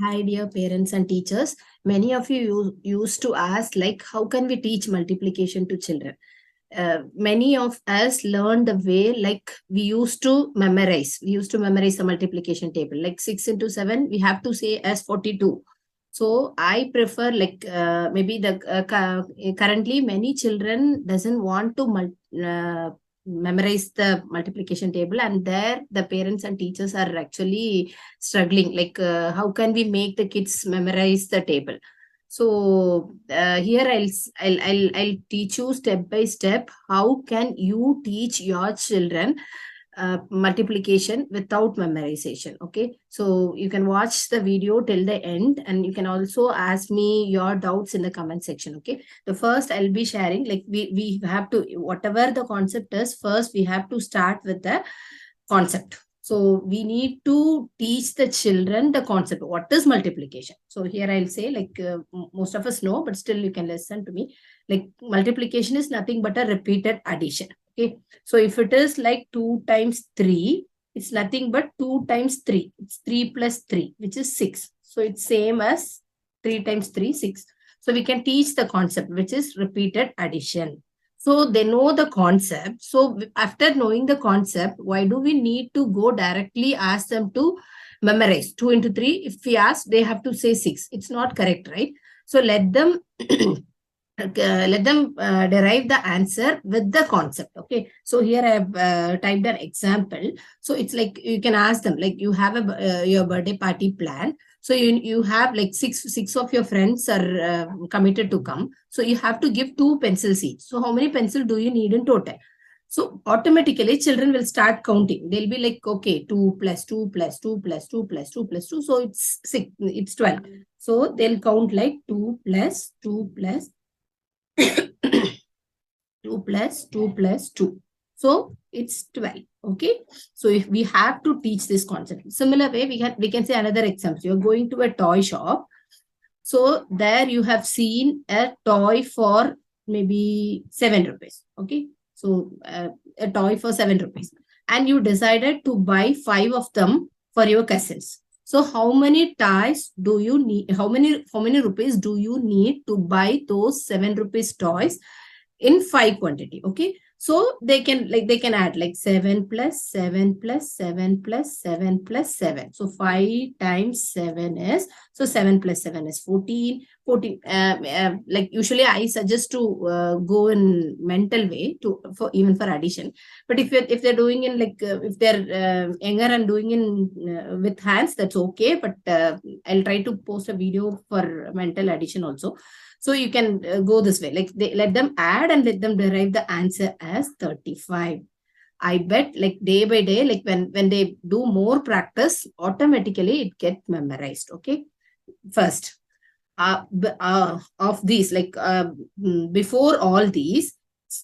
Hi, dear parents and teachers. Many of you used to ask, like, how can we teach multiplication to children? Many of us learned the way, like, we used to memorize. We used to memorize the multiplication table. Like 6 into 7, we have to say as 42. So I prefer, like, maybe currently many children doesn't want to memorize the multiplication table, and there the parents and teachers are actually struggling, like how can we make the kids memorize the table. So here I'll teach you step by step how can you teach your children multiplication without memorization. Okay, so you can watch the video till the end, and you can also ask me your doubts in the comment section. Okay, the first I'll be sharing, like, we have to, whatever the concept is, first we have to start with the concept. So we need to teach the children the concept. What is multiplication? So here I'll say, like, most of us know, but still you can listen to me. Like, multiplication is nothing but a repeated addition. Okay. So if it is like 2 times 3, it's nothing but 2 times 3. It's 3 plus 3, which is 6. So it's same as 3 times 3, 6. So we can teach the concept, which is repeated addition. So they know the concept. So after knowing the concept, why do we need to go directly ask them to memorize 2 into 3? If we ask, they have to say 6. It's not correct, right? So let them derive the answer with the concept. Okay, so here I have typed an example. So it's like, you can ask them, like, you have a your birthday party plan. So you have like six of your friends are committed to come. So you have to give 2 pencils each. So how many pencils do you need in total? So automatically children will start counting. They'll be like, okay, 2 plus 2 plus 2 plus 2 plus 2 plus 2. So it's 6, it's 12. So they'll count like 2 plus 2 plus 2 plus 2 plus 2. So it's 12. Okay. So if we have to teach this concept, similar way, we can say another example. You're going to a toy shop. So there you have seen a toy for maybe 7 rupees. Okay. So a toy for 7 rupees. And you decided to buy 5 of them for your cousins. So how many toys do you need? How many rupees do you need to buy those 7 rupees toys in 5 quantity? Okay, so they can add like 7 plus 7 plus 7 plus 7 plus 7. So 5 times 7 is, so 7 plus 7 is 14. Like, usually I suggest to go in mental way to for even for addition. But if they're doing in, like, if they're younger and doing in with hands, that's okay. But I'll try to post a video for mental addition also. So you can go this way, like, let them add and let them derive the answer as 35. I bet, like, day by day, like, when they do more practice, automatically it gets memorized. Okay. First, of these, like, before all these,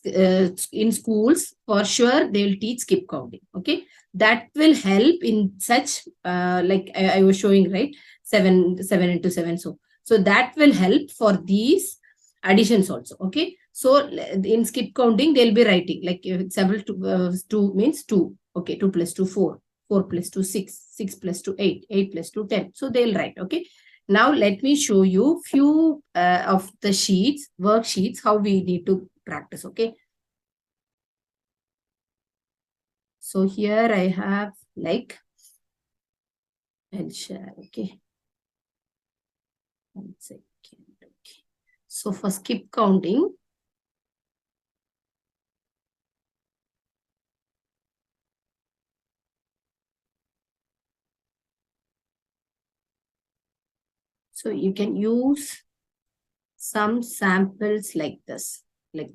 in schools, for sure, they will teach skip counting. Okay. That will help in such, like I was showing, right? 7 into 7. So that will help for these additions also. Okay. So in skip counting, they'll be writing, like, example, 2 means 2. Okay. 2 plus 2, 4. 4 plus 2, 6. 6 plus 2, 8. 8 plus 2, 10. So they'll write. Okay. Now let me show you few of the worksheets, how we need to practice. Okay. So here I have, like, I'll share. Okay. 1 second. Okay. So for skip counting, so you can use some samples like this, like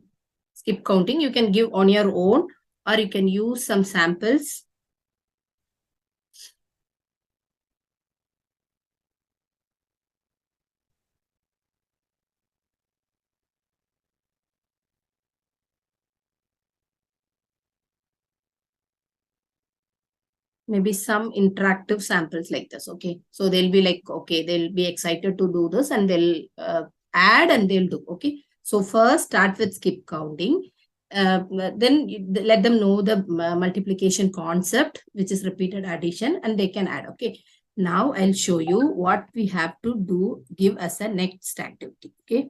skip counting. You can give on your own, or you can use some samples. Maybe some interactive samples like this. Okay. So they'll be like, okay, they'll be excited to do this, and they'll add and they'll do. Okay. So first start with skip counting. Then let them know the multiplication concept, which is repeated addition, and they can add. Okay. Now I'll show you what we have to do, give us a next activity. Okay.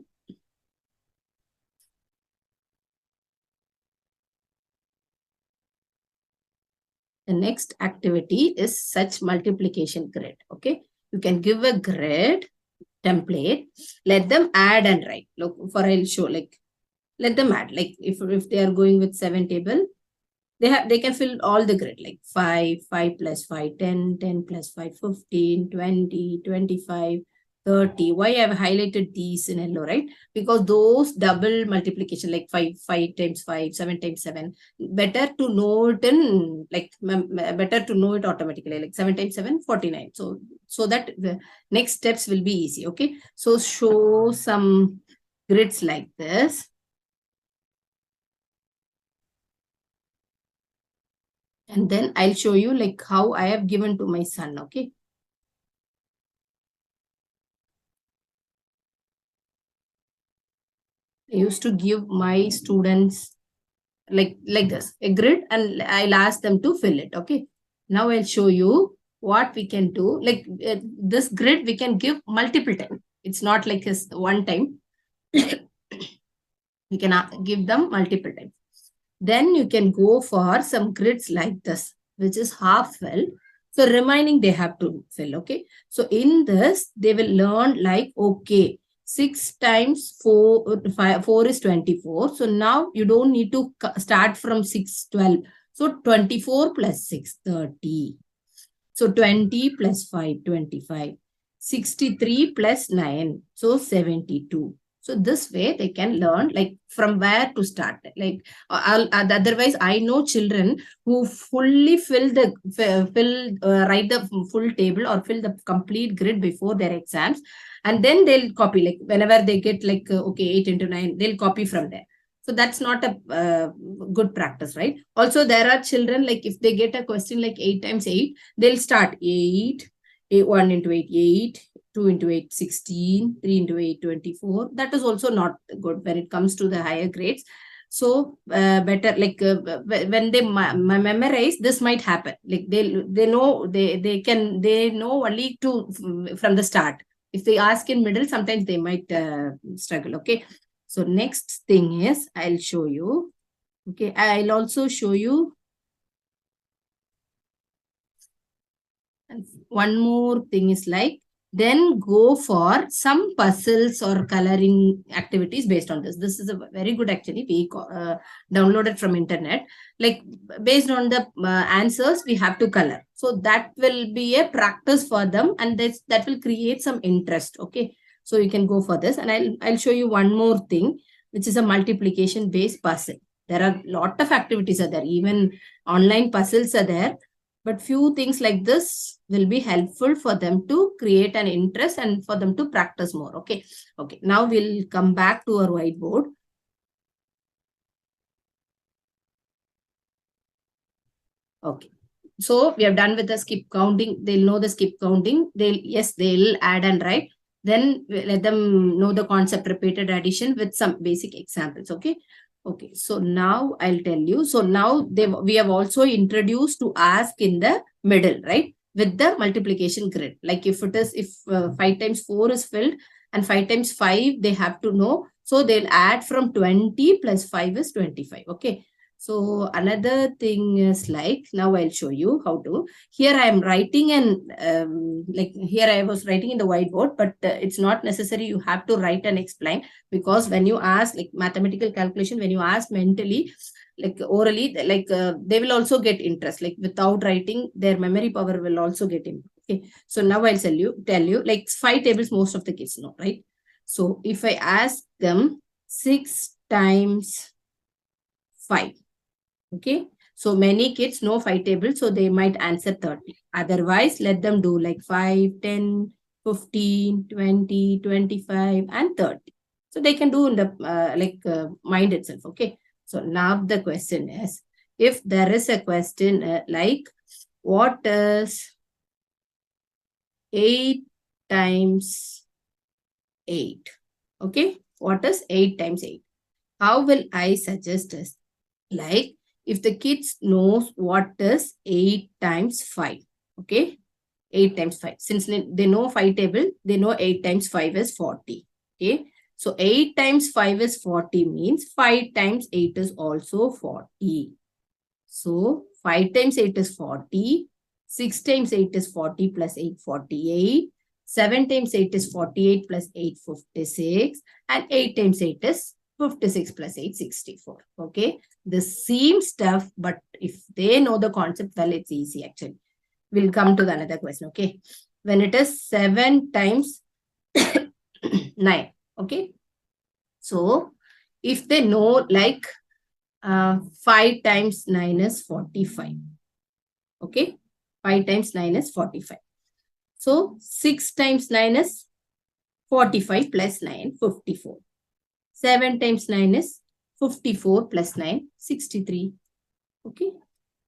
The next activity is such multiplication grid. Okay. You can give a grid template, let them add and write. Look, for I'll show, like, let them add. Like if they are going with 7 table, they can fill all the grid, like 5 plus 5 10, 10 plus 5 15, 20, 25, 30. Why I've highlighted these in yellow, right? Because those double multiplication, like 5 times 5, 7 times 7, better to know it in, like, better to know it automatically, like 7 times 7 49. So that the next steps will be easy. Okay, so show some grids like this. And then I'll show you like how I have given to my son. Okay. I used to give my students like this, a grid, and I'll ask them to fill it. Okay. Now I'll show you what we can do. Like this grid, we can give multiple times. It's not like this one time. We can give them multiple times. Then you can go for some grids like this, which is half fill. So remaining they have to fill. Okay. So in this, they will learn like, okay, 6 times 4, 4 is 24. So now you don't need to start from 6, 12. So 24 plus 6, 30. So 20 plus 5, 25. 63 plus 9, so 72. So this way they can learn like from where to start. Like otherwise, I know children who fully write the full table or fill the complete grid before their exams, and then they'll copy, like whenever they get like okay 8 into 9, they'll copy from there. So that's not a good practice, right? Also, there are children, like if they get a question like 8 times 8, they'll start 8, 1 into 8, 8, 2 into 8, 16, 3 into 8, 24. That is also not good when it comes to the higher grades. So better, like when they memorize, this might happen. Like they know, they know only to from the start. If they ask in middle, sometimes they might struggle. Okay. So next thing is I'll show you. Okay. I'll also show you. And one more thing is like, then go for some puzzles or coloring activities based on this. This is a very good, actually. We downloaded from internet. Like based on the answers, we have to color. So that will be a practice for them, and that will create some interest. Okay. So you can go for this, and I'll show you one more thing, which is a multiplication based puzzle. There are a lot of activities are there. Even online puzzles are there. But few things like this will be helpful for them to create an interest and for them to practice more. Okay. Okay. Now we'll come back to our whiteboard. Okay. So we have done with the skip counting. They'll know the skip counting. They'll add and write. Then let them know the concept repeated addition with some basic examples. Okay. Okay. So now I'll tell you. So now we have also introduced to ask in the middle, right? With the multiplication grid. Like if 5 times 4 is filled and 5 times 5, they have to know. So they'll add from 20 plus 5 is 25. Okay. So another thing is like, now I'll show you how to. Here I am writing, and like here I was writing in the whiteboard, but it's not necessary. You have to write and explain, because when you ask like mathematical calculation, when you ask mentally, like orally, like they will also get interest. Like without writing, their memory power will also get in. Okay. So now I'll tell you like 5 tables most of the kids know, right? So if I ask them 6 times 5. Okay. So many kids know 5 tables, so they might answer 30. Otherwise, let them do like 5, 10, 15, 20, 25, and 30. So they can do in the mind itself. Okay. So now the question is, if there is a question like, what is 8 times 8? Okay. What is 8 times 8? How will I suggest this? Like, if the kids knows what is 8 times 5, okay, 8 times 5. Since they know 5 table, they know 8 times 5 is 40. Okay. So 8 times 5 is 40 means 5 times 8 is also 40. So 5 times 8 is 40. 6 times 8 is 40 plus 8, 48. 7 times 8 is 48 plus 8, 56. And 8 times 8 is 56 plus 8, 64. Okay. The same stuff, but if they know the concept, well, it's easy actually. We'll come to the another question. Okay. When it is 7 times 9. Okay. So if they know like 5 times 9 is 45. Okay. 5 times 9 is 45. So 6 times 9 is 45 plus 9, 54. 7 times 9 is 54 plus 9, 63. Okay.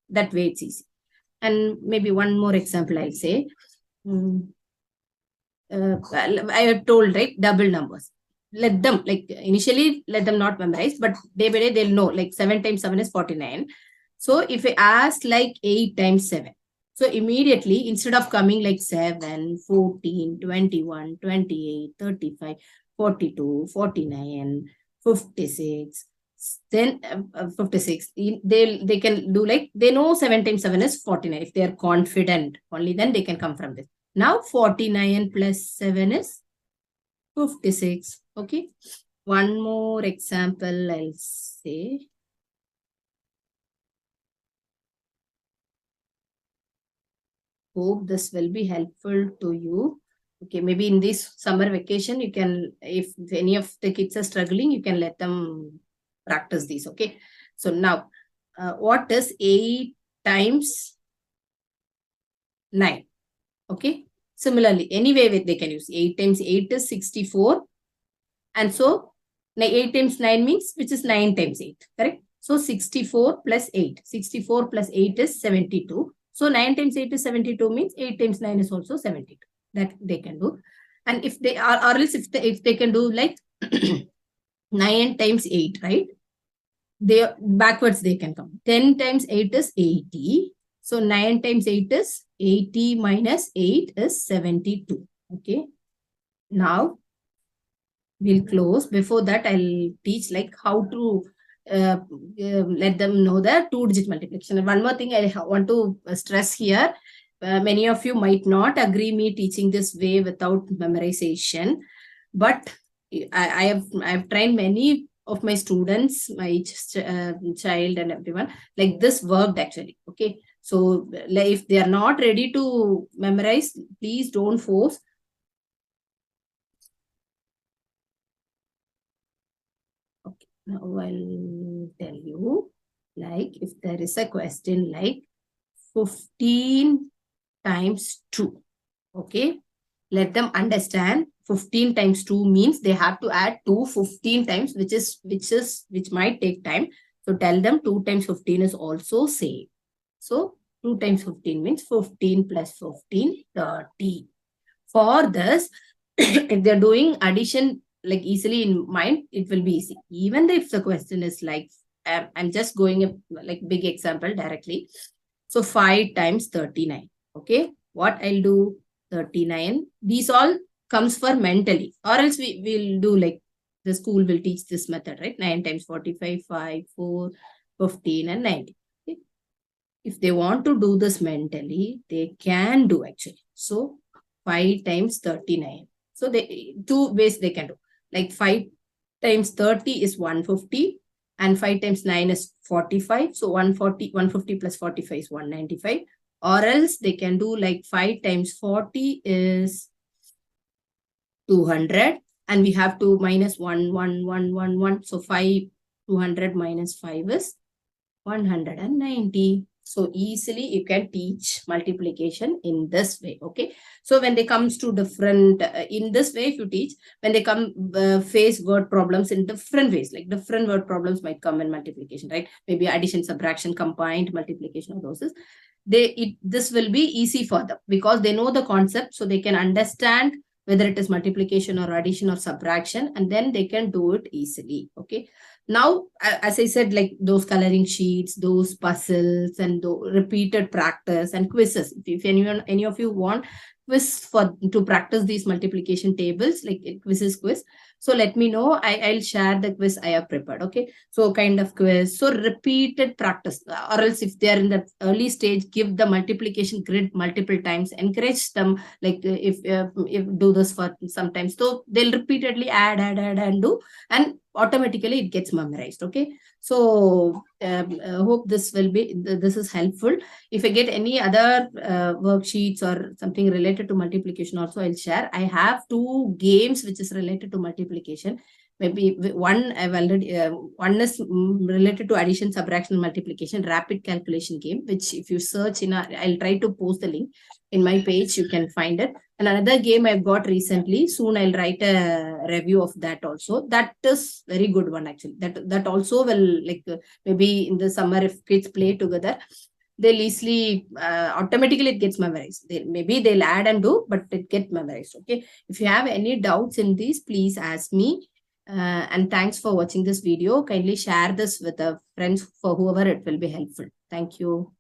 That way it's easy. And maybe one more example I'll say. I have told, right, double numbers. Let them, like initially, let them not memorize, but day by day they'll know, like 7 times 7 is 49. So if I ask like 8 times 7, so immediately instead of coming like 7, 14, 21, 28, 35, 42, 49, 56, then 56, they can do like, they know 7 times 7 is 49. If they are confident, only then they can come from this. Now 49 plus 7 is 56. Okay. One more example I'll say. Hope this will be helpful to you. Okay, maybe in this summer vacation, you can, if any of the kids are struggling, you can let them practice these. Okay. So now, what is 8 times 9? Okay. Similarly, any way they can use 8 times 8 is 64. And so 8 times 9 means, which is 9 times 8. Correct? So 64 plus 8. 64 plus 8 is 72. So 9 times 8 is 72 means 8 times 9 is also 72. That they can do. And if they are, or else if they can do like 9 times 8, right? They backwards they can come. 10 times 8 is 80. So 9 times 8 is 80 minus 8 is 72. Okay. Now we'll close. Before that, I'll teach like how to let them know the 2-digit multiplication. And one more thing I want to stress here. Many of you might not agree me teaching this way without memorization, but I have trained many of my students, my child and everyone, like this worked actually. Okay. So if they are not ready to memorize, please don't force. Okay. Now I'll tell you, like if there is a question like 15 times 2. Okay. Let them understand 15 times 2 means they have to add 2 15 times, which might take time. So tell them 2 times 15 is also same. So 2 times 15 means 15 plus 15, 30. For this, if they're doing addition like easily in mind, it will be easy. Even if the question is like, I'm just going a like big example directly. So 5 times 39. Okay. What I'll do? 39. These all comes for mentally, or else we will do like the school will teach this method, right? 9 times 45, 5, 4, 15 and 90. Okay. If they want to do this mentally, they can do actually. So 5 times 39. So they 2 ways they can do. Like 5 times 30 is 150 and 5 times 9 is 45. So 150 plus 45 is 195. Or else they can do like 5 times 40 is 200. And we have to minus 1, 1, 1, 1, 1. So 200 minus 5 is 190. So easily you can teach multiplication in this way. Okay. So when they comes to different, in this way, if you teach, when they come face word problems in different ways, like different word problems might come in multiplication, right? Maybe addition, subtraction, combined multiplication of those. This will be easy for them because they know the concept. So they can understand whether it is multiplication or addition or subtraction, and then they can do it easily. Okay. Now, as I said, like those coloring sheets, those puzzles, and the repeated practice and quizzes. If anyone, any of you want quiz for to practice these multiplication tables, like quiz, so let me know. I'll share the quiz I have prepared. Okay. So kind of quiz. So repeated practice, or else if they are in the early stage, give the multiplication grid multiple times. Encourage them, like if do this for sometimes. So they'll repeatedly add, and do, and automatically it gets memorized. Okay. So hope this is helpful. If I get any other worksheets or something related to multiplication also, I'll share. I have 2 games which is related to multiplication. Maybe one I've already, one is related to addition, subtraction, multiplication, rapid calculation game, which if you search I'll try to post the link in my page, you can find it. And another game I've got recently, soon I'll write a review of that also. That is very good one actually. That also will, like maybe in the summer if kids play together, they'll easily, automatically it gets memorized. Maybe they'll add and do, but it gets memorized. Okay. If you have any doubts in these, please ask me. And thanks for watching this video. Kindly share this with the friends for whoever it will be helpful. Thank you.